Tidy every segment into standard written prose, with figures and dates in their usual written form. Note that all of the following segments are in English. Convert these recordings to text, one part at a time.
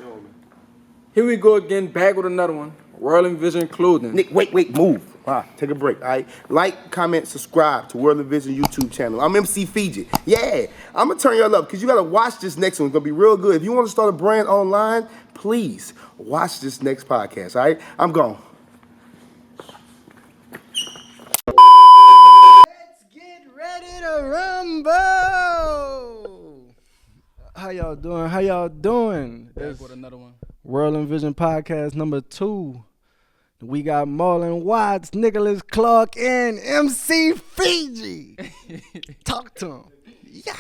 on me. Here we go again, back with another one. WRLDINVSN Clothing. Nick, wait, move. Take a break, all right? Like, comment, subscribe to WRLDINVSN YouTube channel. I'm MC Fiji. Yeah, I'm going to turn y'all up because you got to watch this next one. It's going to be real good. If you want to start a brand online, please watch this next podcast, all right? I'm gone. Let's get ready to rumble. How y'all doing? Back with another one. WRLDINVSN podcast number 2. We got Marlon Watts, Nicholas Clark, and MC Fiji. Talk to him. Yeah.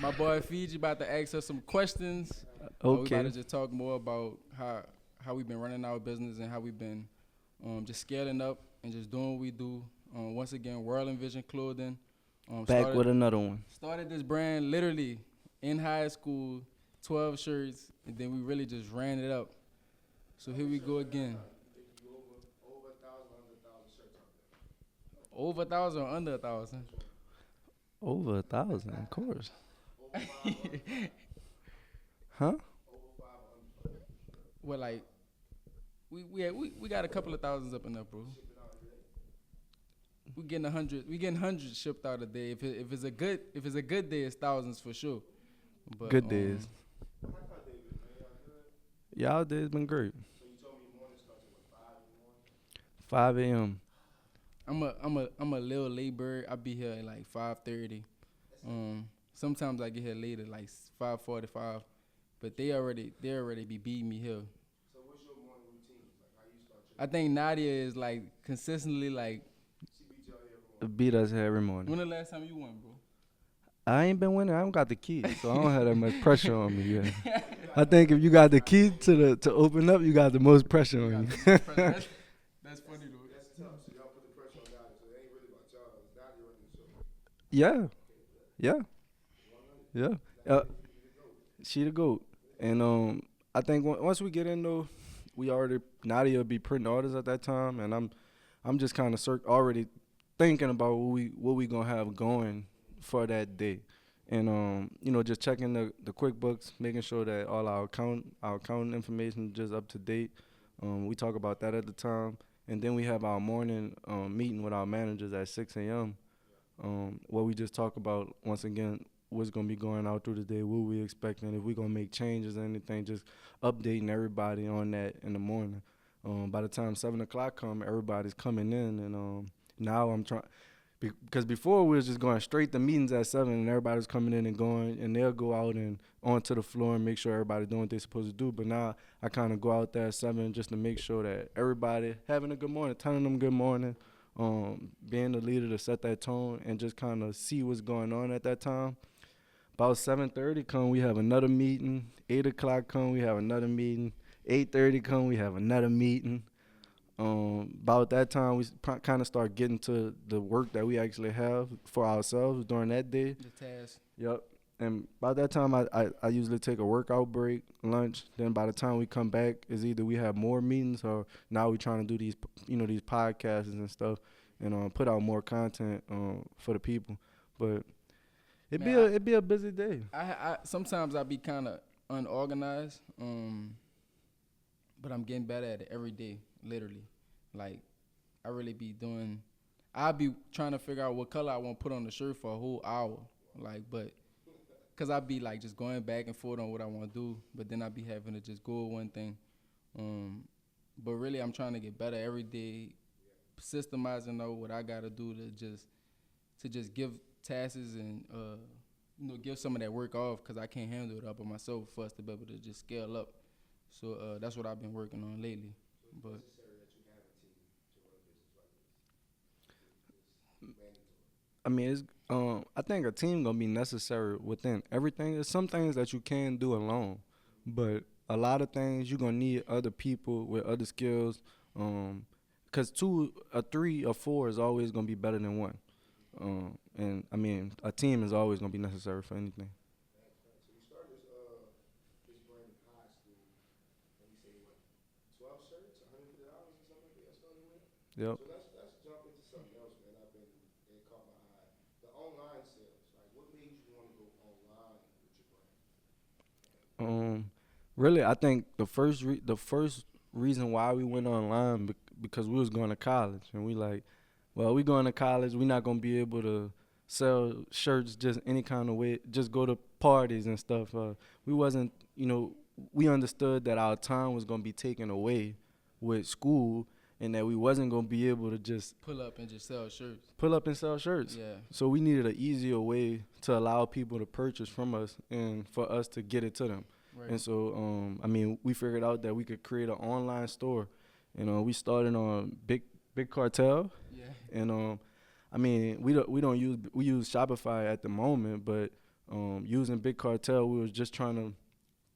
My boy Fiji about to ask us some questions. Okay. We about to just talk more about how we've been running our business and how we've been just scaling up and just doing what we do. Once again, WRLDINVSN Clothing. Back with another one. Started this brand literally in high school, 12 shirts, and then we really just ran it up. So here we go again. Over 1,000 or under 1,000? Over 1,000, of course. Huh? Well, like, we got a couple of thousands up in there, bro. We getting 100. We getting hundreds shipped out a day. If it's a good day, it's thousands for sure. But, Good days. Y'all days been great. 5 a.m. I'm a little late bird. I be here at like 5:30. Sometimes I get here later, like 5:45. But they already be beating me here. So what's your morning routine? Like how you start your I think Nadia is like consistently like. She beat y'all every morning. Beat us every morning. When the last time you won, bro? I ain't been winning. I don't got the key, so I don't have that much pressure on me yet. I think if you got the key to open up, you got the most pressure on you. That's funny though. That's tough. So y'all put the pressure on God. So it ain't really about y'all. It's God running the show. Yeah. She the GOAT. And I think once we get in though, Nadia will be printing orders at that time, and I'm just kind of already thinking about what we gonna have going for that day, and just checking the QuickBooks, making sure that all our accounting information is just up to date. We talk about that at the time, and then we have our morning meeting with our managers at 6 a.m. Where we just talk about once again what's gonna be going out through the day, what we expecting, if we gonna make changes or anything, just updating everybody on that in the morning. By the time 7 o'clock come, everybody's coming in, and now I'm trying. Because before we was just going straight to meetings at 7 and everybody was coming in and going, and they'll go out and onto the floor and make sure everybody's doing what they're supposed to do. But now I kind of go out there at 7 just to make sure that everybody having a good morning, telling them good morning, being the leader to set that tone and just kind of see what's going on at that time. About 7:30 come, we have another meeting. 8 o'clock come, we have another meeting. 8:30 come, we have another meeting. About that time, we kind of start getting to the work that we actually have for ourselves during that day. The task. Yep. And by that time, I usually take a workout break, lunch. Then by the time we come back, is either we have more meetings or now we're trying to do these podcasts and stuff and put out more content for the people. But it'd be a busy day. I sometimes I be kind of unorganized, but I'm getting better at it every day. Literally, like I really be doing. I be trying to figure out what color I want to put on the shirt for a whole hour, but cause I be like just going back and forth on what I want to do, but then I be having to just go with one thing. But really, I'm trying to get better every day, systemizing out what I gotta do to just give tasks and give some of that work off, cause I can't handle it up by myself for us to be able to just scale up. So that's what I've been working on lately. But I mean, it's, I think a team gonna be necessary within everything. There's some things that you can do alone, but a lot of things you're gonna need other people with other skills. Cause 2, or 3, or 4 is always gonna be better than one. And I mean, a team is always gonna be necessary for anything. So you started this brand in high school, and you say what, 12 shirts, $150 or something like that. I started with. Yep. So let's jump into something else, man. It caught my eye. The online sales. Like, what made you want to go online with your brand? Really, I think the first reason why we went online because we was going to college, and we like, well, we going to college, we not gonna be able to sell shirts just any kind of way, just go to parties and stuff. We wasn't, we understood that our time was gonna be taken away with school, and that we wasn't gonna be able to just Pull up and just sell shirts. pull up and sell shirts. Yeah. So we needed an easier way to allow people to purchase from us and for us to get it to them. Right. And so, we figured out that we could create an online store. We started on Big Cartel, Yeah. and we use Shopify at the moment, but using Big Cartel, we was just trying to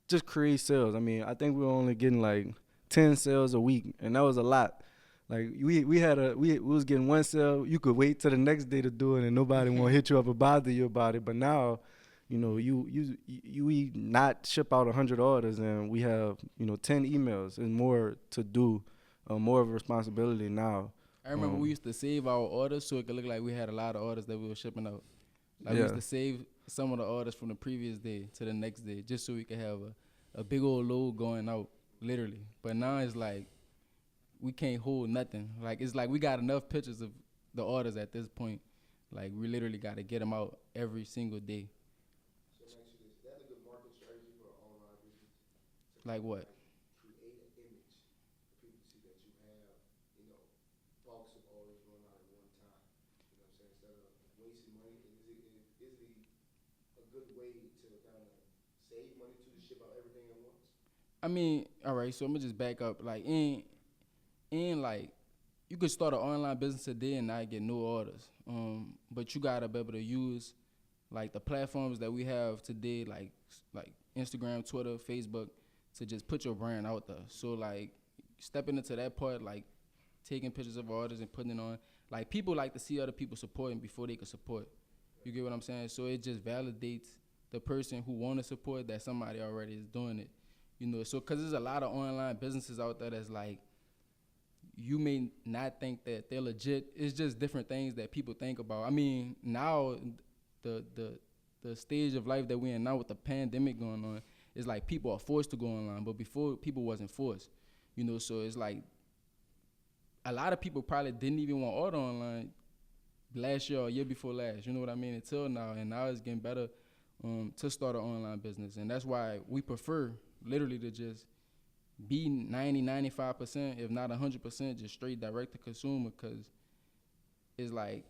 just create sales. I think we were only getting like 10 sales a week, and that was a lot. Like we was getting one sale. You could wait till the next day to do it, and nobody won't hit you up or bother you about it. But now, we not ship out 100 orders, and we have 10 emails and more to do, more of a responsibility now. I remember we used to save our orders so it could look like we had a lot of orders that we were shipping out. Like we Yeah. used to save some of the orders from the previous day to the next day just so we could have a big old load going out, literally. But now it's like we can't hold nothing. Like it's like we got enough pictures of the orders at this point. Like we literally got to get them out every single day. So actually, is that a good marketing strategy for an online business? Like what? Create an image for people to see that you have, bulks of orders going out at one time. You know what I'm saying? Instead of wasting money, is it a good way to kind of save money to ship out everything at once? I mean, all right, so I'm gonna just back up. Like like you could start an online business today and not get no orders. But you gotta be able to use like the platforms that we have today, like Instagram, Twitter, Facebook, to just put your brand out there. So like stepping into that part, like taking pictures of orders and putting it on. Like people like to see other people supporting before they can support. You get what I'm saying? So it just validates the person who want to support that somebody already is doing it. So because there's a lot of online businesses out there that's like, you may not think that they're legit. It's just different things that people think about. Now the stage of life that we're in now with the pandemic going on is like people are forced to go online, but before people wasn't forced. So it's like a lot of people probably didn't even want to order online last year or year before last. You know what I mean? Until now, and now it's getting better to start an online business, and that's why we prefer literally to just be 95%, if not 100%, just straight direct to consumer, because it's like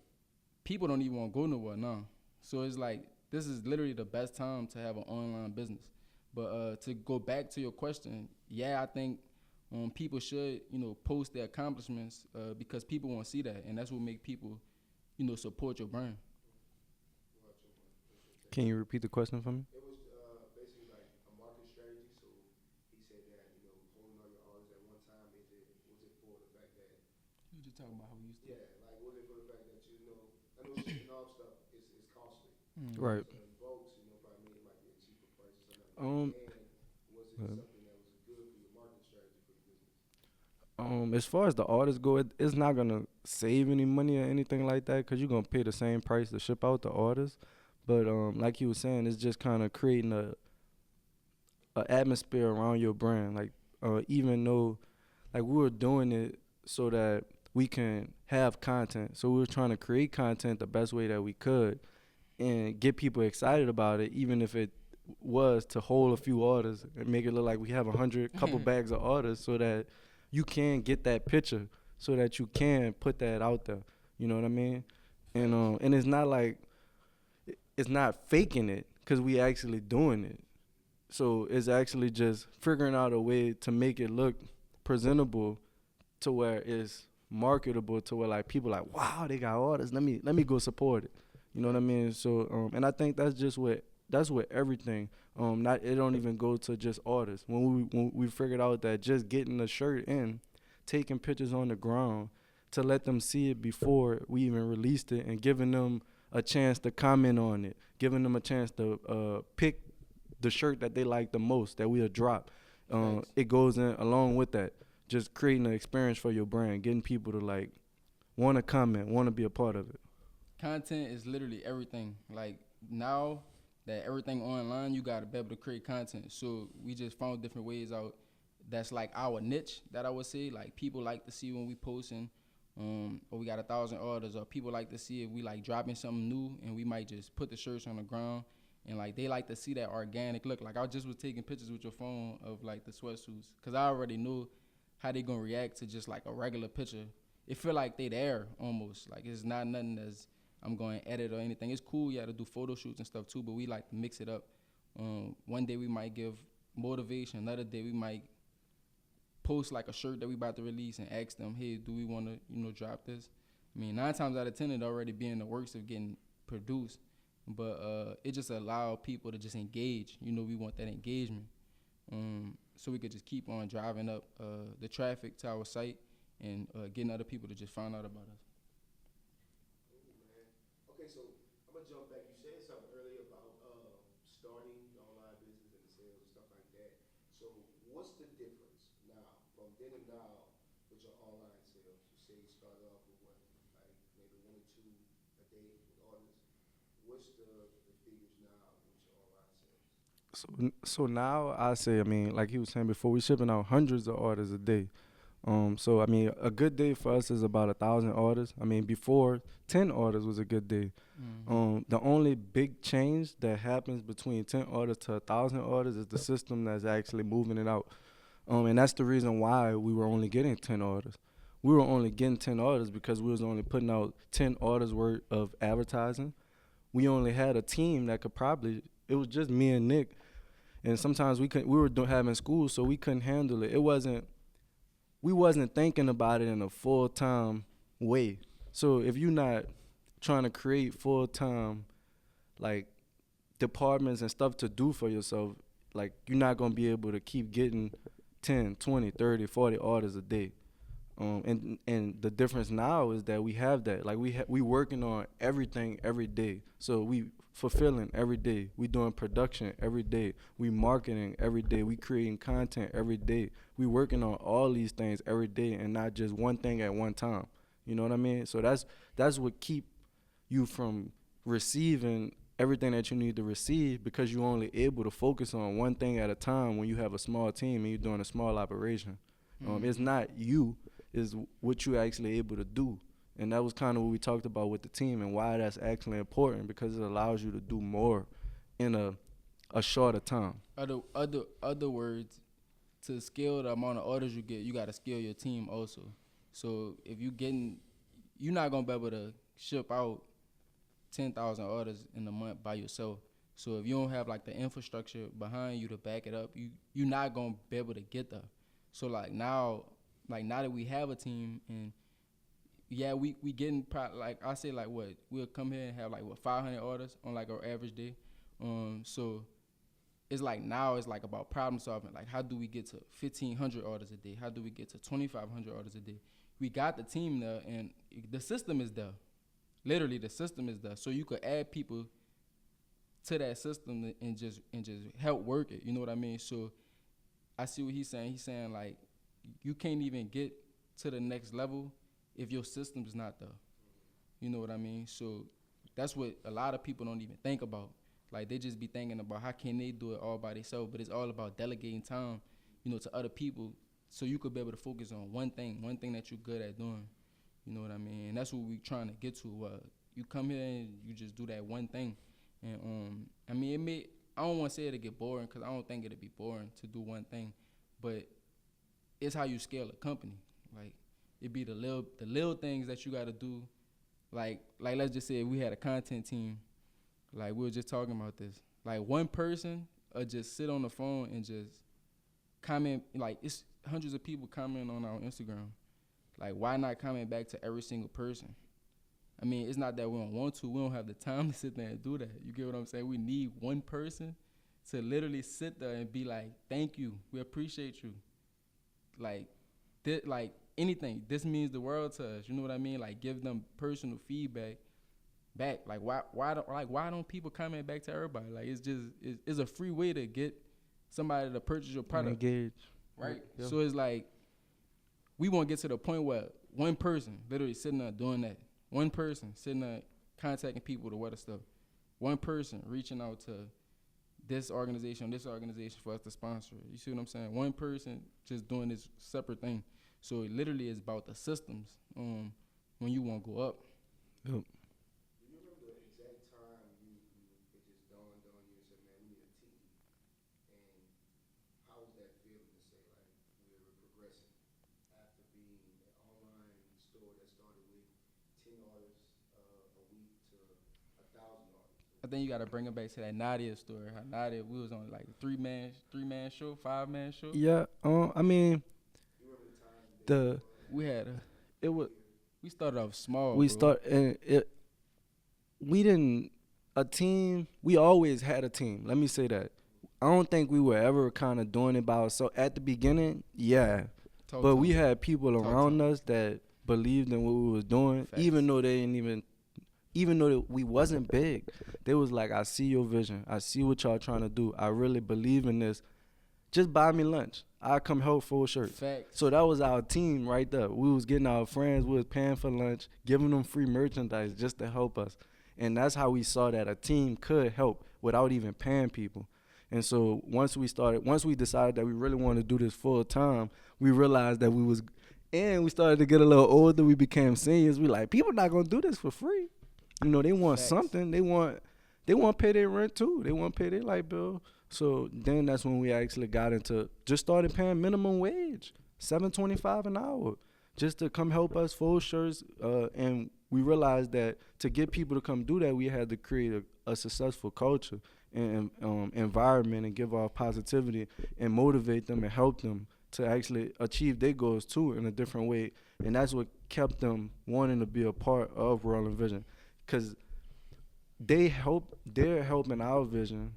people don't even want to go nowhere now. So it's like this is literally the best time to have an online business. But to go back to your question, yeah, I think people should post their accomplishments because people want to see that, and that's what make people support your brand. Can you repeat the question for me? It was basically like a market strategy. So he said that holding all your orders at one time, was it for the fact that You just talking about how we used to. like was it for the fact that I know shipping off stuff is costly. Right. So in bulks, probably it might be a cheaper price or something like that. And was it something that was good for your market strategy for the business? As far as the orders go, it's not gonna save any money or anything like that, because you're gonna pay the same price to ship out the orders. But like you were saying, it's just kind of creating a atmosphere around your brand. Like even though, like we were doing it so that we can have content, so we were trying to create content the best way that we could, and get people excited about it, even if it was to hold a few orders and make it look like we have 100 couple bags of orders, so that you can get that picture, so that you can put that out there. You know what I mean? And it's not like it's not faking it, because we actually doing it. So it's actually just figuring out a way to make it look presentable, to where it's marketable, to where like people like, wow, they got orders. Let me go support it. You know what I mean? So and I think that's with everything. It don't even go to just orders. When we figured out that just getting the shirt in, taking pictures on the ground to let them see it before we even released it, and giving them a chance to comment on it, giving them a chance to pick the shirt that they like the most that we'll drop. It goes in along with that, just creating an experience for your brand, getting people to like want to comment, want to be a part of it. Content is literally everything. Like now that everything online, you gotta be able to create content. So we just found different ways out. That's like our niche that I would say. Like people like to see when we posting, or we got 1,000 orders, or people like to see if we like dropping something new, and we might just put the shirts on the ground, and like they like to see that organic look. Like I just was taking pictures with your phone of like the sweatsuits, cause I already knew how they gonna react to just like a regular picture. It feel like they there almost. Like it's not nothing that's I'm going to edit or anything. It's cool, you got to do photo shoots and stuff too, but we like to mix it up. One day we might give motivation. Another day we might post like a shirt that we about to release and ask them, hey, do we want to, drop this? I mean, 9 times out of 10 it already be in the works of getting produced, but it just allow people to just engage. We want that engagement. So we could just keep on driving up the traffic to our site and getting other people to just find out about us. Okay, so I'm gonna jump back. You said something earlier about starting the online business and the sales and stuff like that. So what's the difference now from then and now with your online sales? You say you started off with what, like maybe 1 or 2 a day with orders. What's the figures now with your online sales? So now I say, I mean, like he was saying before, we shipping out hundreds of orders a day. So I mean, a good day for us is about 1,000 orders. I mean, before 10 orders was a good day. The only big change that happens between 10 orders to 1,000 orders is the system that's actually moving it out. And that's the reason why we were only getting 10 orders. We were only getting 10 orders because we was only putting out 10 orders worth of advertising. We only had a team that could it was just me and Nick. And sometimes we were having school, so we couldn't handle it. We wasn't thinking about it in a full-time way. So if you're not trying to create full-time, like, departments and stuff to do for yourself, like, you're not going to be able to keep getting 10, 20, 30, 40 orders a day. And the difference now is that we have that. Like, we working on everything every day. So we fulfilling every day. We doing production every day. We marketing every day. We creating content every day. We working on all these things every day and not just one thing at one time. You know what I mean? So that's what keep you from receiving everything that you need to receive, because you're only able to focus on one thing at a time when you have a small team and you're doing a small operation. It's not you, it's what you're actually able to do. And that was kind of what we talked about with the team and why that's actually important, because it allows you to do more in a shorter time. Other words, to scale the amount of orders you get, you got to scale your team also. So if you're not going to be able to ship out 10,000 orders in a month by yourself. So if you don't have like the infrastructure behind you to back it up, you're not going to be able to get there. So now that we have a team, and yeah, we getting like I say, like what, we'll come here and have like 500 orders on like our average day. So it's like now it's like about problem solving. Like, how do we get to 1,500 orders a day? How do we get to 2,500 orders a day? We got the team there, and the system is there. Literally, the system is there. So you could add people to that system and just help work it. You know what I mean? So I see what he's saying. He's saying like you can't even get to the next level if your system's not there. You know what I mean? So that's what a lot of people don't even think about. Like, they just be thinking about how can they do it all by themselves, but it's all about delegating time, to other people, so you could be able to focus on one thing that you're good at doing. You know what I mean? And that's what we're trying to get to. You come here and you just do that one thing. And I mean, I don't want to say it'll get boring, because I don't think it'll be boring to do one thing, but it's how you scale a company. Like, it be the little things that you got to do. Like let's just say we had a content team. Like, we were just talking about this. Like, one person just sit on the phone and just comment. Like, it's hundreds of people commenting on our Instagram. Like, why not comment back to every single person? I mean, it's not that we don't want to. We don't have the time to sit there and do that. You get what I'm saying? We need one person to literally sit there and be like, thank you. We appreciate you. Like anything. This means the world to us. You know what I mean? Like, give them personal feedback back. Like, why don't people comment back to everybody? Like, it's a free way to get somebody to purchase your product. Engage. Right? Yeah. So it's like, we want to get to the point where one person literally sitting there doing that. One person sitting there contacting people to wear the stuff. One person reaching out to this organization for us to sponsor it. You see what I'm saying? One person just doing this separate thing. So it literally is about the systems when you want to go up. Yep. Do you remember the exact time it just dawned on you and said, man, we need a team? And how was that feeling to say, like, we're progressing after being an online store that started with 10 artists a week to 1,000 artists? I think you got to bring it back to that Nadia story. How Nadia, we was on like a three-man show, 5-man show. Yeah. I mean, we started off small. We always had a team. Let me say that. I don't think we were ever kind of doing it by ourselves. At the beginning, yeah. But we had people around us that believed in what we was doing, even though we wasn't big. They was like, I see your vision. I see what y'all trying to do. I really believe in this. Just buy me lunch. I come help full shirt. Facts. So that was our team right there. We was getting our friends. We was paying for lunch, giving them free merchandise just to help us. And that's how we saw that a team could help without even paying people. And so once we decided that we really wanted to do this full time, we realized that we started to get a little older. We became seniors. We like, people not gonna do this for free. You know, they want something. They want to pay their rent too. They want to pay their light bill. So then that's when we actually got into just started paying minimum wage, $7.25 an hour, just to come help us full shirts. And we realized that to get people to come do that, we had to create a successful culture and environment and give off positivity and motivate them and help them to actually achieve their goals too in a different way. And that's what kept them wanting to be a part of World and Vision, because they're helping our vision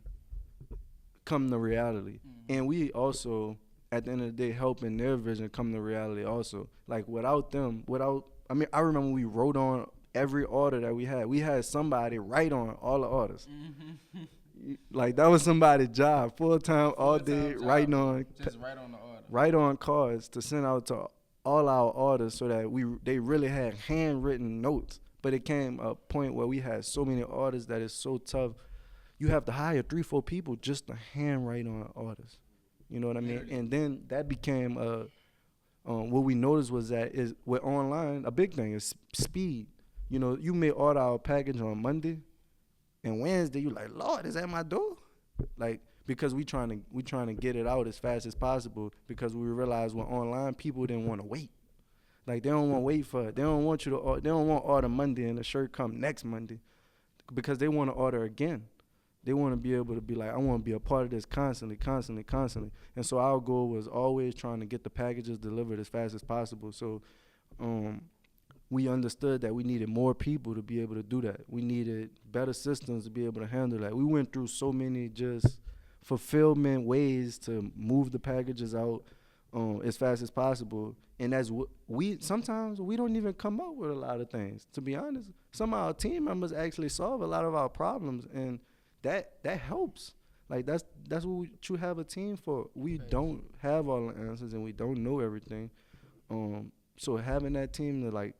come to reality. And we also, at the end of the day, helping their vision come to reality also. Like I remember we wrote on every order that we had. We had somebody write on all the orders. Like that was somebody's job, full time, all day, writing on. Just write on the order. Write on cards to send out to all our orders so that they really had handwritten notes. But it came a point where we had so many orders that it's so tough. You have to hire 3-4 people just to handwrite on orders. You know what I mean? And then that became what we noticed was that is with online, a big thing is speed. You know, you may order our package on Monday, and Wednesday you like, Lord, is at my door? Like, because we trying to get it out as fast as possible, because we realized when online people didn't want to wait. Like they don't want to wait for it. They don't want order Monday and the shirt come next Monday, because they want to order again. They want to be able to be like, I want to be a part of this constantly. And so our goal was always trying to get the packages delivered as fast as possible. So we understood that we needed more people to be able to do that. We needed better systems to be able to handle that. We went through so many just fulfillment ways to move the packages out as fast as possible. And sometimes we don't even come up with a lot of things. To be honest, some of our team members actually solve a lot of our problems, and that helps. Like that's what you have a team for. We don't have all the answers and we don't know everything. So having that team to like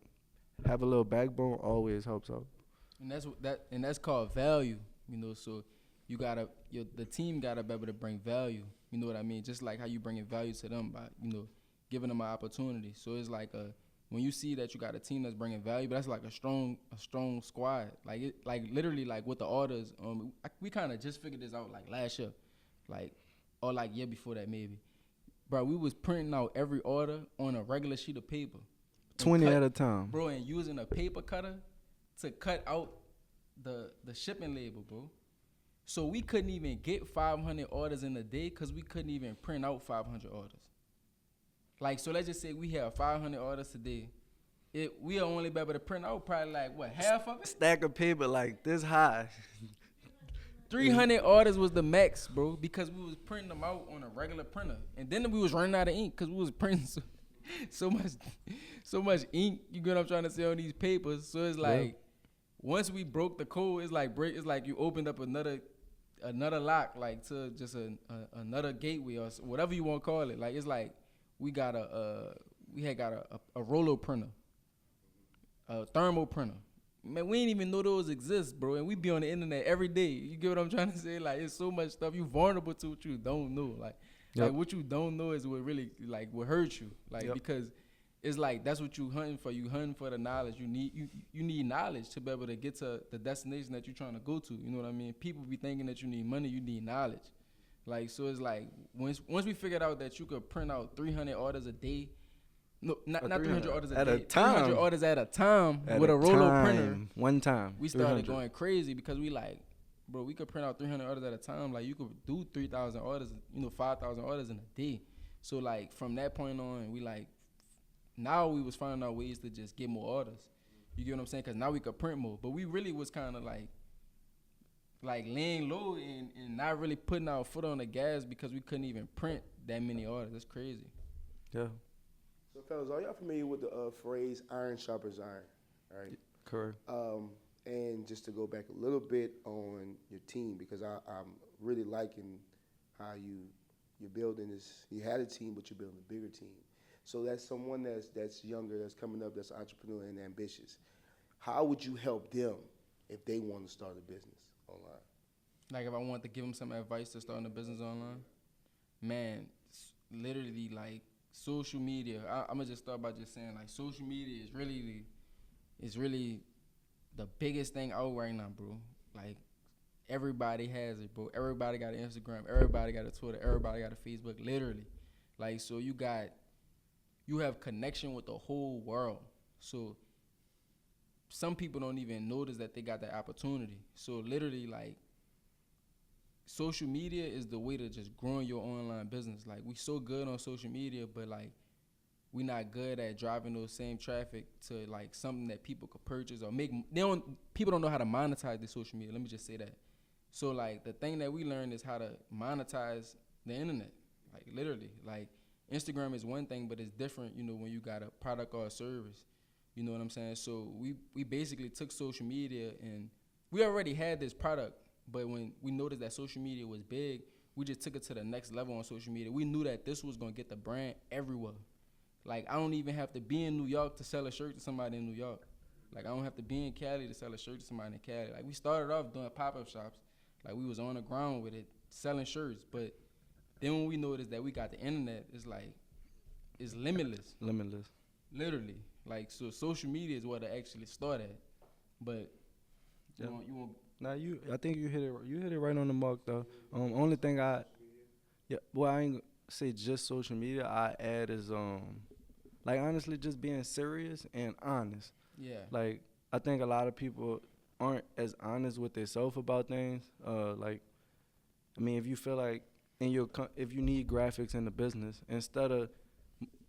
have a little backbone always helps out. And that's called value. You know, so the team gotta be able to bring value. You know what I mean? Just like how you bringing value to them by, you know, giving them an opportunity. So it's like when you see that you got a team that's bringing value, but that's like a strong squad. Like literally like with the orders, we kind of just figured this out like last year, or like year before that maybe. Bro, we was printing out every order on a regular sheet of paper, 20 at a time, bro, and using a paper cutter to cut out the shipping label, bro. So we couldn't even get 500 orders in a day because we couldn't even print out 500 orders. Like, so let's just say we have 500 orders today. We'll only be able to print out probably like, what, half of it? Stack of paper like this high. 300 orders was the max, bro, because we was printing them out on a regular printer. And then we was running out of ink because we was printing so much ink, you get what I'm trying to say, on these papers. So it's like, once we broke the code, it's like you opened up another lock, like to just another gateway or whatever you want to call it. Like, it's like, we had got a roller printer, a thermal printer, man, we ain't even know those exist, bro. And we be on the internet every day. You get what I'm trying to say? Like, it's so much stuff. You vulnerable to what you don't know. Like what you don't know is what really, like, what hurts you. Like, because it's like, that's what you hunting for. You hunting for the knowledge. You need knowledge to be able to get to the destination that you're trying to go to. You know what I mean? People be thinking that you need money. You need knowledge. Like, so it's like, once we figured out that you could print out 300 orders a day, no, not 300 orders a day, 300 orders at a time with a Rolo printer. One time. We started going crazy because we like, bro, we could print out 300 orders at a time. Like, you could do 3,000 orders, 5,000 orders in a day. So, like, from that point on, we like, now we was finding out ways to just get more orders. You get what I'm saying? Because now we could print more. But we really was kind of like laying low and not really putting our foot on the gas because we couldn't even print that many orders. That's crazy. Yeah. So, fellas, are y'all familiar with the phrase "iron sharpens iron"? All right. Correct. And just to go back a little bit on your team, because I'm really liking how you're building this. You had a team, but you're building a bigger team. So that's someone that's younger, that's coming up, that's entrepreneurial and ambitious. How would you help them if they want to start a business online? Like, if I want to give them some advice to starting a business online, man, literally, like, social media. I'm gonna just start by just saying, like, social media is really the biggest thing out right now, bro. Like, everybody has it, bro. Everybody got an Instagram. Everybody got a Twitter. Everybody got a Facebook. Literally, like, so you have connection with the whole world. So some people don't even notice that they got that opportunity. So literally, like, social media is the way to just growing your online business. Like, we so good on social media, but, like, we not good at driving those same traffic to, like, something that people could purchase or make. People don't know how to monetize the social media. Let me just say that. So, like, the thing that we learned is how to monetize the internet. Like, literally, like, Instagram is one thing, but it's different, when you got a product or a service. You know what I'm saying? So we basically took social media, and we already had this product, but when we noticed that social media was big, we just took it to the next level on social media. We knew that this was going to get the brand everywhere. Like, I don't even have to be in New York to sell a shirt to somebody in New York. Like, I don't have to be in Cali to sell a shirt to somebody in Cali. Like, we started off doing pop-up shops. Like, we was on the ground with it, selling shirts, but then when we noticed that we got the internet, it's like, it's limitless. Limitless. Literally. Like, so social media is what it actually started. But you want I think you hit it right on the mark though. Only thing I ain't gonna say just social media. I add is like, honestly, just being serious and honest. Yeah. Like, I think a lot of people aren't as honest with themselves about things. Like, I mean, if you feel like if you need graphics in the business, instead of,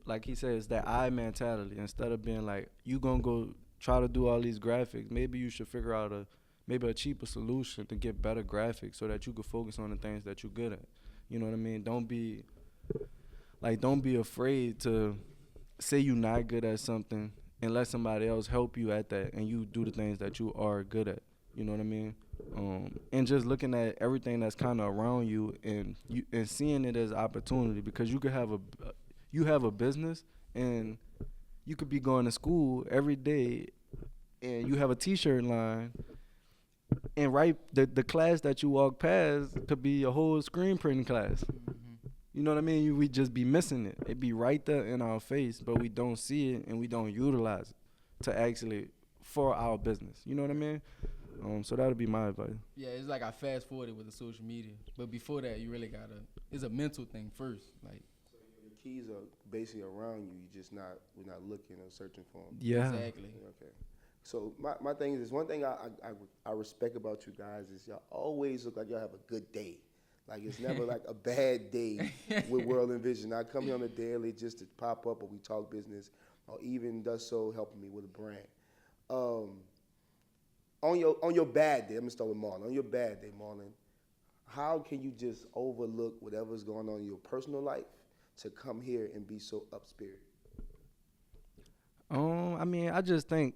like he says, that I mentality, instead of being like, you gonna go try to do all these graphics, maybe you should figure out a cheaper solution to get better graphics so that you can focus on the things that you're good at. You know what I mean? Don't be afraid to say you're not good at something and let somebody else help you at that, and you do the things that you are good at. You know what I mean? And just looking at everything that's kind of around you and seeing it as opportunity, because you could have a business and you could be going to school every day and you have a t-shirt line, and the class that you walk past could be a whole screen printing class. You know what I mean? We just be missing it. It be right there in our face, but we don't see it and we don't utilize it to actually for our business. You know what I mean? So that would be my advice. Yeah, it's like I fast forwarded with the social media, but before that, you really it's a mental thing first. Like, so the keys are basically around you. We're not looking or searching for them. Yeah, exactly. Okay. So my thing is, one thing I respect about you guys is y'all always look like y'all have a good day. Like, it's never like a bad day with World Envision. I come here on a daily just to pop up, or we talk business, or even does so helping me with a brand. On your bad day, I'm gonna start with Marlon. On your bad day, Marlon, how can you just overlook whatever's going on in your personal life to come here and be so up-spirited? I mean, I just think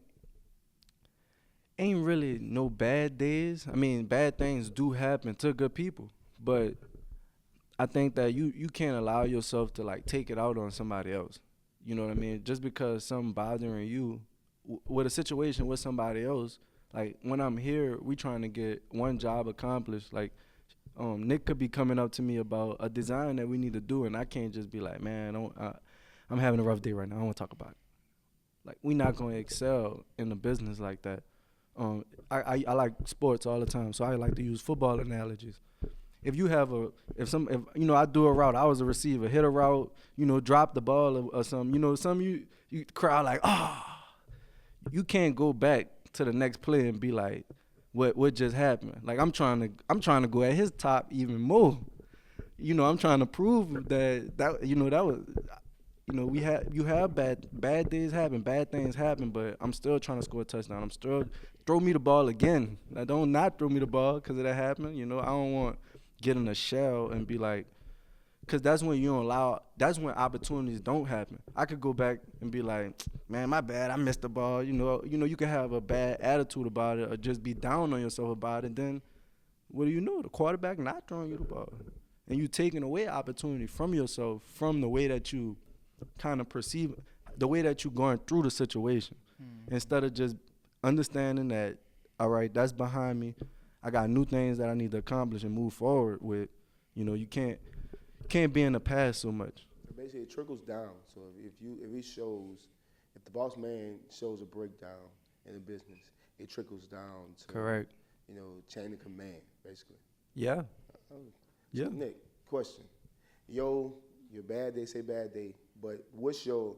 ain't really no bad days. I mean, bad things do happen to good people, but I think that you can't allow yourself to, like, take it out on somebody else. You know what I mean? Just because something bothering you with a situation with somebody else, like when I'm here, we trying to get one job accomplished. Like Nick could be coming up to me about a design that we need to do, and I can't just be like, man, I'm having a rough day right now. I don't want to talk about it. Like, we not going to excel in the business like that. I like sports all the time, so I like to use football analogies. If you have if you know, I do a route, I was a receiver, hit a route, you know, drop the ball or something, you know, you crowd like, you can't go back to the next play and be like, what just happened? Like, I'm trying to go at his top even more. You know, I'm trying to prove that you know, that was, you know, you have bad days happen, bad things happen, but I'm still trying to score a touchdown. I'm still throw me the ball again. Now, don't not throw me the ball because of that happened. You know, I don't want get in a shell and be like, because that's when that's when opportunities don't happen. I could go back and be like, man, my bad, I missed the ball. You know, you can have a bad attitude about it or just be down on yourself about it. Then what do you know? The quarterback not throwing you the ball. And you taking away opportunity from yourself from the way that you kind of perceive, the way that you're going through the situation. Instead of just understanding that, all right, that's behind me. I got new things that I need to accomplish and move forward with. You know, you can't be in the past so much. Basically, it trickles down. So if the boss man shows a breakdown in the business, it trickles down to Correct. You know, chain of command, basically. Yeah. Yeah. So Nick, question. Your bad day, say bad day, but what's your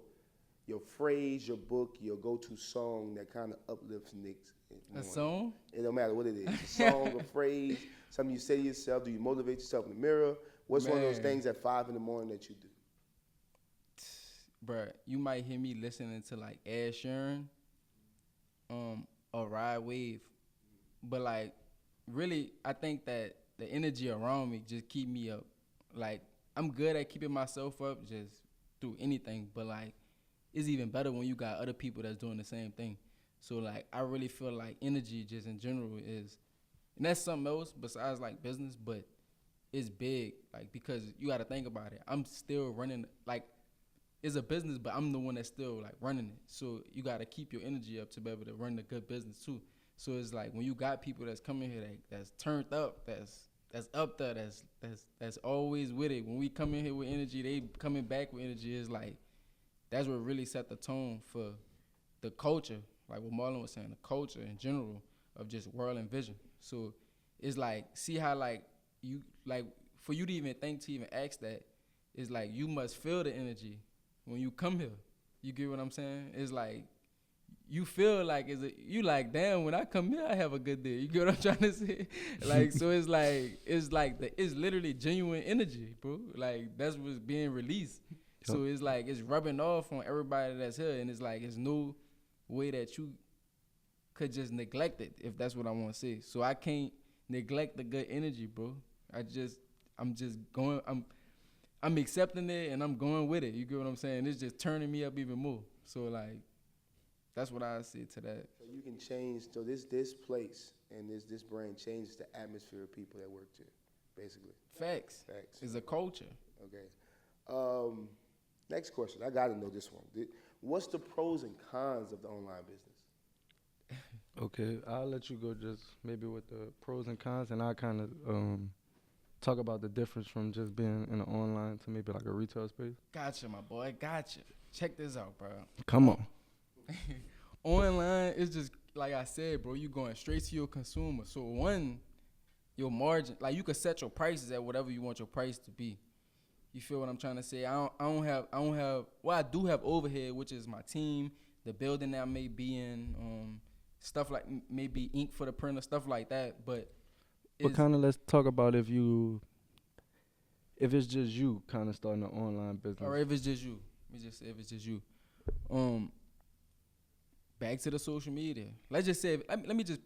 phrase, your book, your go-to song that kind of uplifts Nick's morning? A song? It don't matter what it is. A song, a phrase, something you say to yourself. Do you motivate yourself in the mirror? What's one of those things at 5 in the morning that you do? Bruh, you might hear me listening to like Ed Sheeran, or Ride Wave. But like, really, I think that the energy around me just keep me up. Like, I'm good at keeping myself up just through anything, but like, it's even better when you got other people that's doing the same thing. So like, I really feel like energy just in general is, and that's something else besides like business, but it's big, like, because you got to think about it. I'm still running, like, it's a business, but I'm the one that's still like running it. So you got to keep your energy up to be able to run the good business too. So it's like when you got people that's coming here that's turned up, that's up there, that's always with it. When we come in here with energy, they coming back with energy. It's like, that's what really set the tone for the culture, like what Marlon was saying, the culture in general of just World and Vision. So it's like, see how like you, like for you to even think to even ask that, it's like you must feel the energy when you come here. You get what I'm saying? It's like you feel like you like, damn, when I come here I have a good day. You get what I'm trying to say? Like, so it's literally genuine energy, bro. Like, that's what's being released. Yep. So it's like it's rubbing off on everybody that's here, and it's like it's no way that you could just neglect it, if that's what I want to say. So I can't neglect the good energy, bro. I'm accepting it and I'm going with it. You get what I'm saying? It's just turning me up even more. So like, that's what I say to that. So you can change. So this place and this brand changes the atmosphere of people that work here, basically. Facts. It's a culture. Okay. Next question. I got to know this one. What's the pros and cons of the online business? Okay, I'll let you go just maybe with the pros and cons, and I'll kind of talk about the difference from just being in the online to maybe like a retail space. Gotcha, my boy. Gotcha. Check this out, bro. Come on. Online, it's just like I said, bro. You going straight to your consumer. So one, your margin, like you can set your prices at whatever you want your price to be. You feel what I'm trying to say? I don't have. Well, I do have overhead, which is my team, the building that I may be in, stuff like maybe ink for the printer, stuff like that. But kind of let's talk about if it's just you kind of starting an online business. Or if it's just you. Let me just say if it's just you. Back to the social media. Let's just say, let me just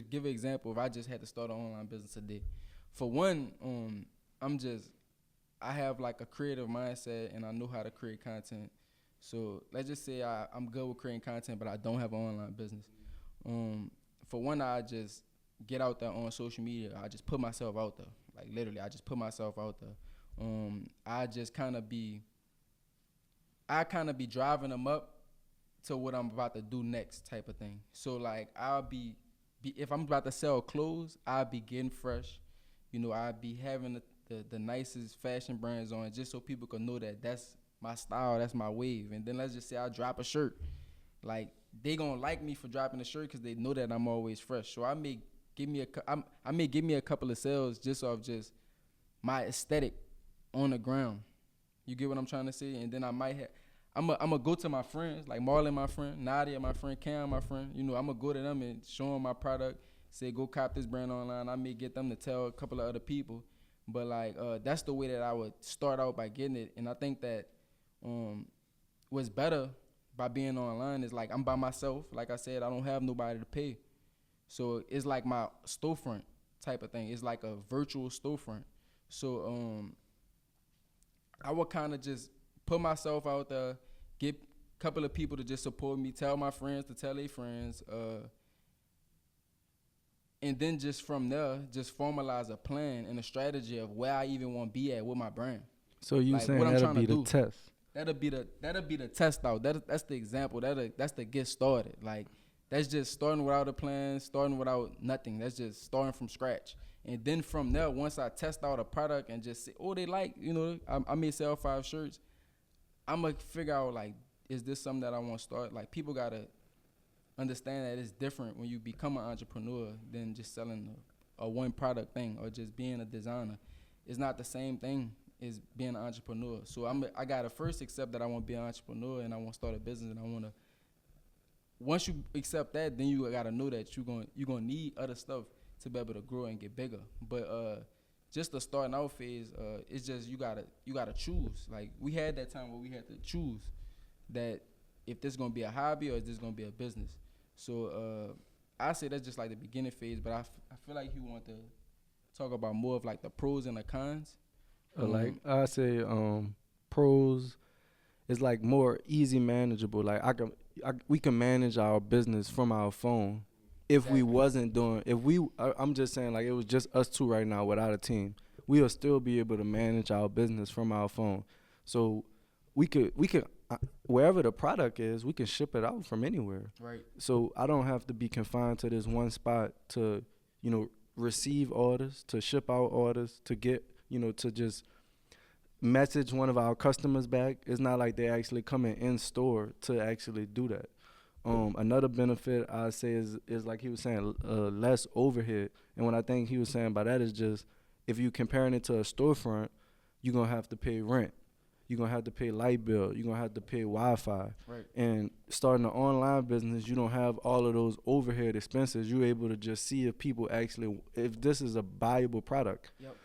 give an example. If I just had to start an online business today, for one, I have like a creative mindset and I know how to create content. So let's just say I'm good with creating content, but I don't have an online business. For one, I just get out there on social media. I just put myself out there. Like literally, I just put myself out there. I kind of be driving them up to what I'm about to do next type of thing. So like I'll be if I'm about to sell clothes, I'll be getting fresh. You know, I'll be having the nicest fashion brands on just so people can know that that's my style, that's my wave. And then let's just say I drop a shirt. Like they gonna like me for dropping the shirt because they know that I'm always fresh. So I may give me a couple of sales just off just my aesthetic on the ground. You get what I'm trying to say? And then I might have, I'm gonna go to my friends, like Marlon, my friend, Nadia, my friend, Cam, my friend. You know, I'm gonna go to them and show them my product. Say, go cop this brand online. I may get them to tell a couple of other people. But like, that's the way that I would start out by getting it. And I think that what's better by being online is like I'm by myself. Like I said, I don't have nobody to pay. So it's like my storefront type of thing. It's like a virtual storefront. So I would kind of just put myself out there, get a couple of people to just support me, tell my friends to tell their friends, and then just from there, just formalize a plan and a strategy of where I even want to be at with my brand. So you like saying what I'm that'll trying be to the do. test? That'll be the test out. That's the example. That's the get started. Like that's just starting without a plan, starting without nothing. That's just starting from scratch. And then from there, once I test out a product and just say, oh, they like, you know, I may sell 5 shirts. I'm gonna figure out like, is this something that I want to start? Like people gotta understand that it's different when you become an entrepreneur than just selling a one product thing or just being a designer. It's not the same thing as being an entrepreneur. So I gotta first accept that I want to be an entrepreneur and I want to start a business and I want to. Once you accept that, then you gotta know that you're gonna need other stuff to be able to grow and get bigger. But just the starting out phase, it's just you gotta choose. Like we had that time where we had to choose that if this gonna be a hobby or is this gonna be a business. So I say that's just like the beginning phase, but I feel like you want to talk about more of like the pros and the cons. Like I say, pros is like more easy manageable. Like we can manage our business from our phone. If we wasn't doing, I'm just saying like it was just us two right now without a team, we'll still be able to manage our business from our phone. So we could wherever the product is, we can ship it out from anywhere. Right. So I don't have to be confined to this one spot to, you know, receive orders, to ship out orders, to get, you know, to just message one of our customers back. It's not like they're actually coming in store to actually do that. Another benefit I say is like he was saying, less overhead. And what I think he was saying by that is just if you comparing it to a storefront, you're gonna have to pay rent. You're gonna have to pay light bill. You're gonna have to pay Wi-Fi. Right. And starting an online business, you don't have all of those overhead expenses. You're able to just see if this is a valuable product. Yep.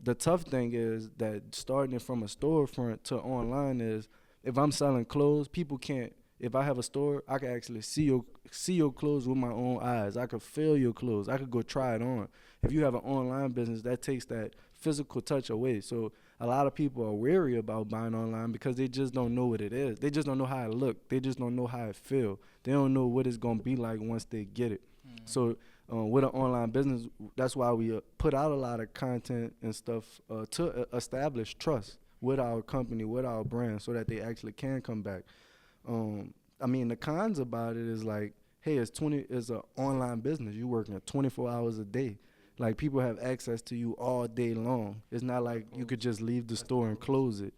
The tough thing is that starting from a storefront to online is if I'm selling clothes, people can't. If I have a store, I can actually see your clothes with my own eyes. I could feel your clothes. I could go try it on. If you have an online business, that takes that physical touch away. So a lot of people are wary about buying online because they just don't know what it is. They just don't know how it look. They just don't know how it feel. They don't know what it's gonna be like once they get it. Mm-hmm. So with an online business, that's why we put out a lot of content and stuff to establish trust with our company, with our brand, so that they actually can come back. I mean, the cons about it is like, hey, it's an online business. You working 24 hours a day. Like people have access to you all day long. It's not like you could just leave the store and close it.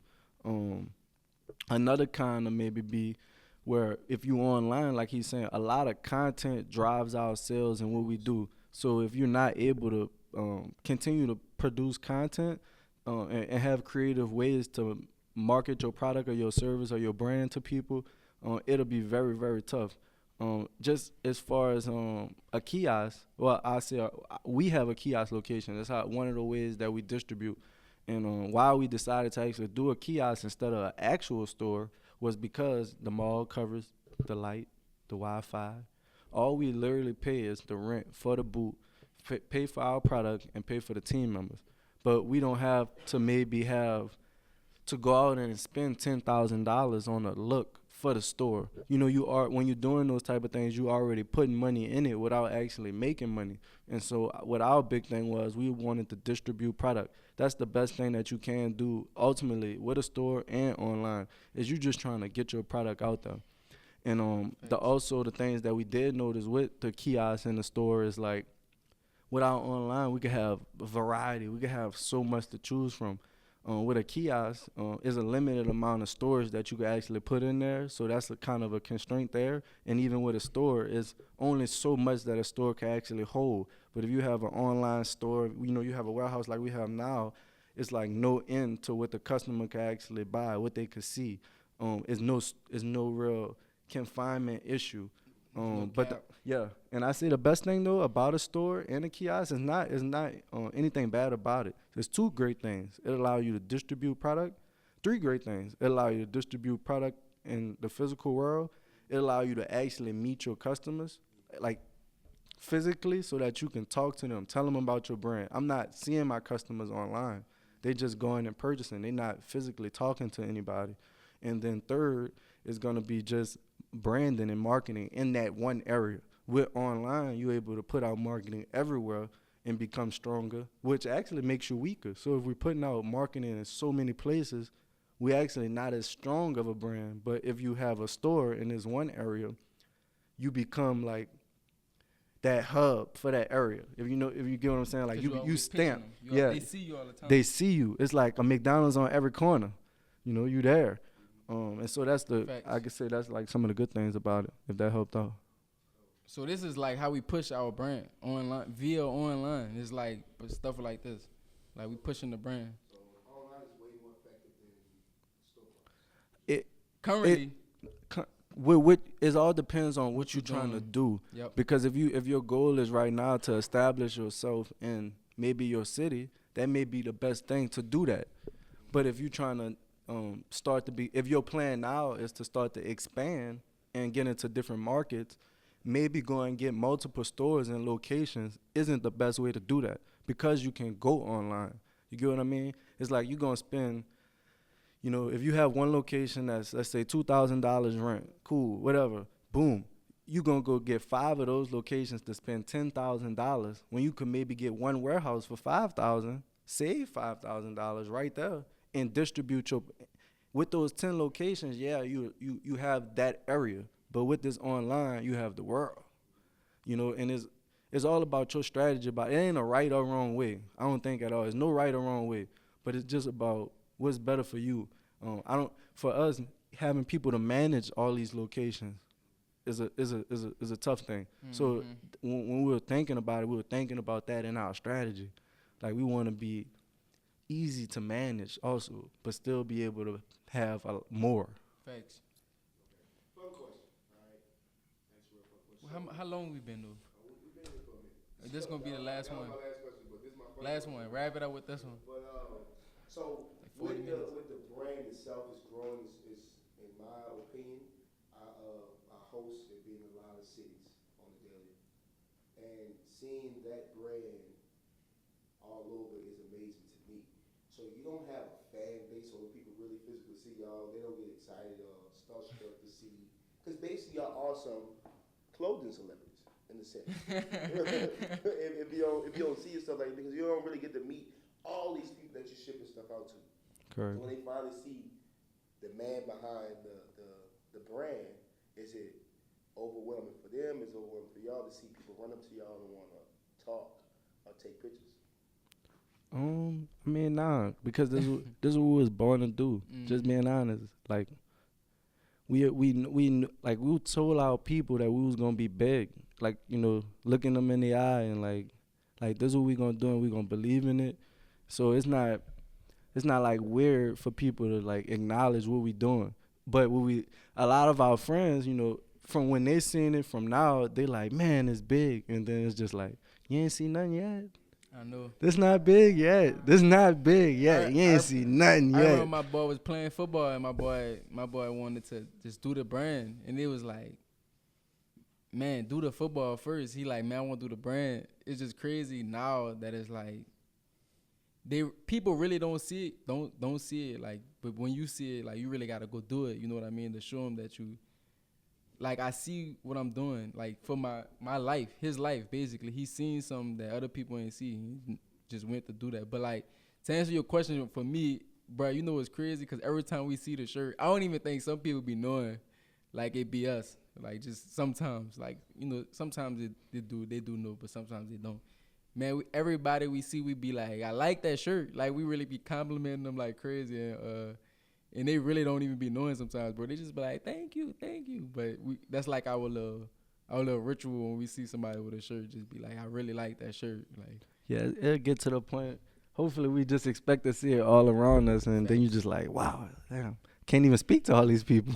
Another con to maybe be where if you online, like he's saying, a lot of content drives our sales and what we do. So if you're not able to continue to produce content and have creative ways to market your product or your service or your brand to people, it'll be very, very tough. Just as far as a kiosk, well, I say we have a kiosk location. That's one of the ways that we distribute. And why we decided to actually do a kiosk instead of an actual store was because the mall covers the light, the Wi-Fi. All we literally pay is the rent for the booth, pay for our product, and pay for the team members. But we don't have to to go out and spend $10,000 on a look for the store. You know, when you're doing those type of things, you already putting money in it without actually making money. And so what our big thing was, we wanted to distribute product. That's the best thing that you can do ultimately with a store and online, is you just trying to get your product out there. And the things that we did notice with the kiosks in the store is like, without online, we could have a variety. We could have so much to choose from. With a kiosk, is a limited amount of storage that you can actually put in there. So that's a kind of a constraint there. And even with a store, it's only so much that a store can actually hold. But if you have an online store, you have a warehouse like we have now, it's like no end to what the customer can actually buy, what they could see. It's no real confinement issue. And I say the best thing though about a store and a kiosk is not anything bad about it. There's two great things. It allows you to distribute product. Three great things. It allows you to distribute product in the physical world. It allows you to actually meet your customers, like physically, so that you can talk to them, tell them about your brand. I'm not seeing my customers online. They just going and purchasing. They're not physically talking to anybody. And then third is gonna be just branding and marketing in that one area. With online, you're able to put out marketing everywhere and become stronger, which actually makes you weaker. So if we're putting out marketing in so many places, we're actually not as strong of a brand. But if you have a store in this one area, you become like that hub for that area. If you get what I'm saying, like you stamp. They see you all the time. They see you. It's like a McDonald's on every corner. You there. And so that's I could say that's like some of the good things about it, if that helped out. So this is like how we push our brand online, via online. It's like stuff like this. Like we pushing the brand. So online is way more effective than storefront. It all depends on what you're trying to do. Yep. Because if your goal is right now to establish yourself in maybe your city, that may be the best thing to do that. But if you're trying to if your plan now is to start to expand and get into different markets, maybe go and get multiple stores and locations isn't the best way to do that, because you can go online. You get what I mean? It's like you're going to spend, if you have one location that's, let's say, $2,000 rent, cool, whatever, boom. You're going to go get 5 of those locations to spend $10,000 when you could maybe get one warehouse for $5,000, save $5,000 right there, and distribute with those 10 locations. Yeah, you have that area, but with this online, you have the world, and it's all about your strategy. It ain't a right or wrong way. I don't think at all. There's no right or wrong way, but it's just about what's better for you. For us, having people to manage all these locations is a tough thing. Mm-hmm. So when we were thinking about it, we were thinking about that in our strategy. Like, we want to be easy to manage also, but still be able to have more. Facts. Fun question. All right. That's a real fun question. How long we been though? We've been here for a minute. This gonna be the last one. My last question, but this is my first last one. Wrap it up with this one. But so like with the brand itself is growing, is in my opinion, I host and be in a lot of cities on the daily, and seeing that brand all over is amazing to me. So you don't have a fan base, or when people really physically see y'all, they don't get excited or starstruck to see, because basically y'all are some clothing celebrities in the sense. if you don't see yourself like, because you don't really get to meet all these people that you're shipping stuff out to. Correct. So when they finally see the man behind the brand, is it overwhelming for them? Is it overwhelming for y'all to see people run up to y'all and want to talk or take pictures? I mean, nah, because this is what we was born to do. Just being honest, like we told our people that we was gonna be big, like, looking them in the eye and like this is what we gonna do, and we gonna believe in it. So it's not like weird for people to like acknowledge what we doing. But a lot of our friends, from when they seen it from now, they like, man, it's big, and then it's just like, you ain't seen nothing yet. I know. This not big yet. You ain't see nothing yet. I remember my boy was playing football, and my boy wanted to just do the brand, and it was like, man, do the football first. He like, man, I want to do the brand. It's just crazy now that it's like, people really don't see it, don't see it, like, but when you see it, like, you really gotta go do it. You know what I mean? To show them that you, like, I see what I'm doing, like, for my life, his life, basically. He's seen something that other people ain't see. He just went to do that. But, like, to answer your question, for me, bro, what's crazy? Because every time we see the shirt, I don't even think some people be knowing like it be us. Like just sometimes, like sometimes they do know, but sometimes they don't. Man, everybody we see, we be like, I like that shirt. Like we really be complimenting them like crazy, and they really don't even be knowing sometimes, bro. They just be like, thank you. But that's like our little ritual when we see somebody with a shirt. Just be like, I really like that shirt. Like Yeah, it'll get to the point. Hopefully, we just expect to see it all around us, and then you just like, wow, damn, can't even speak to all these people.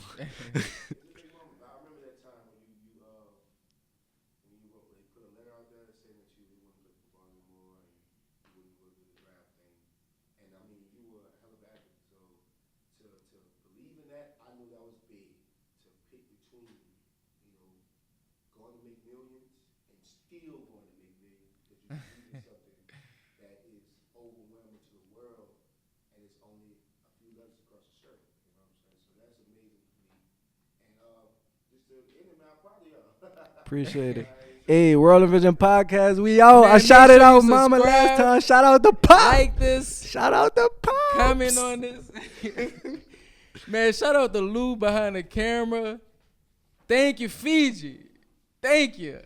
Appreciate it. Hey, World of Vision Podcast, we out. Man, I make shouted sure you out Mama last subscribe. time. Shout out the Pop. like this, Shout out the Pop. comment on this. Man, shout out to Lou behind the camera. Thank you, Fiji. Thank you.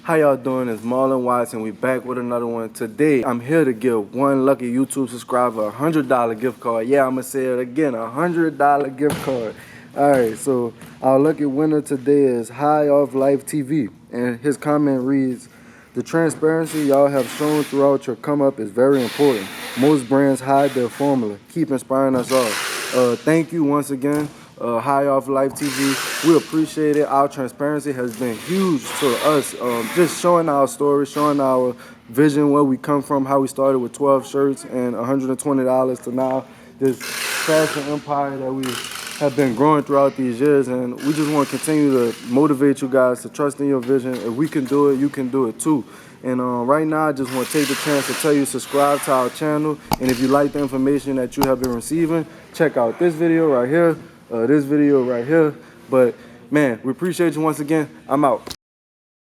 How y'all doing? It's Marlon Watson. We back with another one. Today, I'm here to give one lucky YouTube subscriber a $100 gift card. Yeah, I'm going to say it again, a $100 gift card. All right, so our lucky winner today is High Off Life TV. And his comment reads, the transparency y'all have shown throughout your come up is very important. Most brands hide their formula. Keep inspiring us all. Thank you once again. High Off Life TV. We appreciate it. Our transparency has been huge to us. Just showing our story, showing our vision, where we come from, how we started with 12 shirts and $120 to now this fashion empire that we have been growing throughout these years. And we just want to continue to motivate you guys to trust in your vision. If we can do it, you can do it too. And right now, I just want to take the chance to tell you, subscribe to our channel. And if you like the information that you have been receiving, check out this video right here. This video right here. But man, we appreciate you once again. I'm out.